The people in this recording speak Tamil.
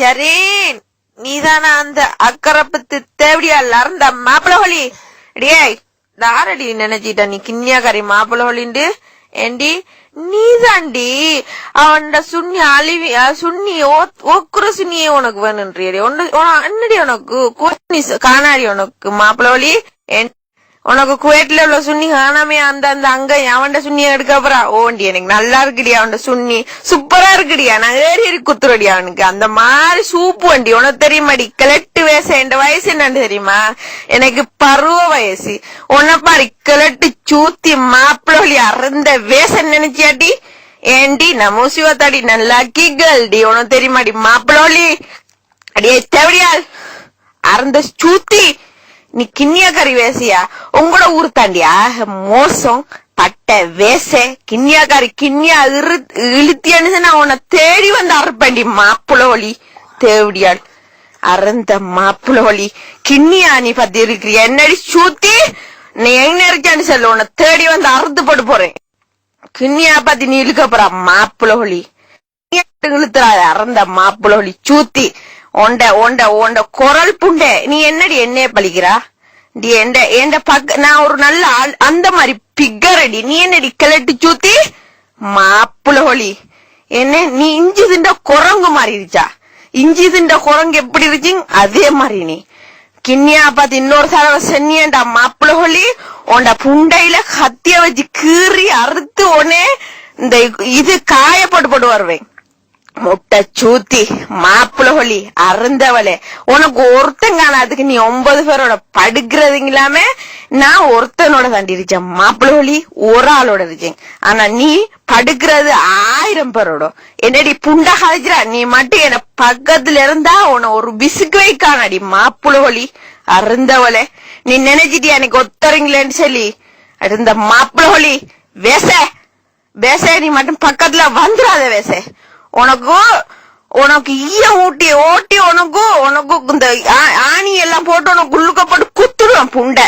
ஜரீன், நீதானா அந்த அக்கரப்பத்து தேவடியால் அந்த மாப்பிள ஹோலி? டேய், தாரடி நினைச்சிட்ட நீ கிண்ணியாக்காரி மாப்பிள ஹோலிண்டு? ஏண்டி நீதாண்டி அவன் சுண்ணி அழிவி சுண்ணி ஒக்குற சுண்ணியே உனக்கு வேணுன்றியடி. என்னடி உனக்கு காணாடி உனக்கு மாப்பிள ஹோலி? உனக்கு குவைட்ல உள்ள சுண்ணி காணாமே அந்த அந்த அங்க அவன்ட சுண்ணிய எடுக்க போறா? ஓண்டி எனக்கு நல்லா இருக்குடியா அவன் சுண்ணி, சூப்பரா இருக்குடியா. நான் ஏறி குத்துறடியா அவனுக்கு அந்த மாதிரி சூப்பு வண்டி. உனக்கு தெரியுமாடி கிழட்டு வயசு? என் வயசு என்னன்னு தெரியுமா? எனக்கு பருவ வயசு. உன்ன பாரு கிழட்டு சூத்தி மாப்பிளி அறந்த வேச நினைச்சியாட்டி? ஏண்டி நம்ம சிவத்தாடி நல்லா கிகல்டி. உனக்கு தெரியுமாடி மாப்பிளி? அடியே தேவடியால் அறந்த சூத்தி, நீ கிண்ணியாக்காரி வேசியா? உங்களோட ஊர் தாண்டியா மோசம் பட்ட வேச கிண்ணியாக்காரி கிண்ணியா இழுத்தியான்னு நான் உன்னை தேடி வந்து அறுப்பேன்டி மாப்புளோலி தேவடியாள் அறந்த மாப்புளோலி கிண்ணியா. நீ பத்தி இருக்கிறியா? என்னடி சூத்தி நீ எங்க இருக்கான்னு சொல்லு, உன்னை தேடி வந்து அறுத்து போட்டு போறேன். கிண்ணியா பத்தி நீ இழுக்க போறா மாப்புளோலி? இழுத்துறாத அறந்த மாப்புளோலி சூத்தி. ஒண்ட ஒண்ட ஒண்ட குரல் புண்டை. நீ என்னடி என்னைய பழிக்கிறா? நான் ஒரு நல்ல அந்த மாதிரி பிக்கரடி. நீ என்னடி கிளட்டு சூத்தி மாப்புளோலி? என்ன நீ இஞ்சி திண்ட குரங்கு மாதிரி இருச்சா? இஞ்சி திண்ட குரங்கு எப்படி இருச்சு அதே மாதிரி நீ கிண்ணியா பார்த்து இன்னொரு தடவை சென்னியண்டா மாப்புளோலி. உண்ட புண்டையில கத்திய வச்சு கீறி அறுத்து உடனே இந்த இது காயப்பட்டு போட்டு வருவேன். முட்டை சூத்தி மாப்புளி அருந்தவளே, உனக்கு ஒருத்தங்கான அதுக்கு நீ 9 பேரோட படுக்கிறதுங்க இல்லாம நான் ஒருத்தனோட தாண்டி இருக்கேன் மாப்புளி, ஒரு ஆளோட இருக்கேன். ஆனா நீ படுக்கிறது 1000 பேரோட. என்னடி புண்டா கதைக்கிறா? நீ மட்டும் என்ன பக்கத்துல இருந்தா உன ஒரு பிசுக்கு வைக்கானடி மாப்புளி அருந்தவளே. நீ நினைச்சிட்டியா எனக்கு ஒத்தரங்களேன்னு சொல்லி? அடுத்த மாப்புளி வேச வேச நீ மட்டும் பக்கத்துல வந்துடாத வேச. உனக்கு ஈய ஊட்டி ஓட்டி உனக்கு இந்த ஆணி எல்லாம் போட்டு உனக்கு உள்ளுக்க போட்டு குத்துடுவேன் புண்டை.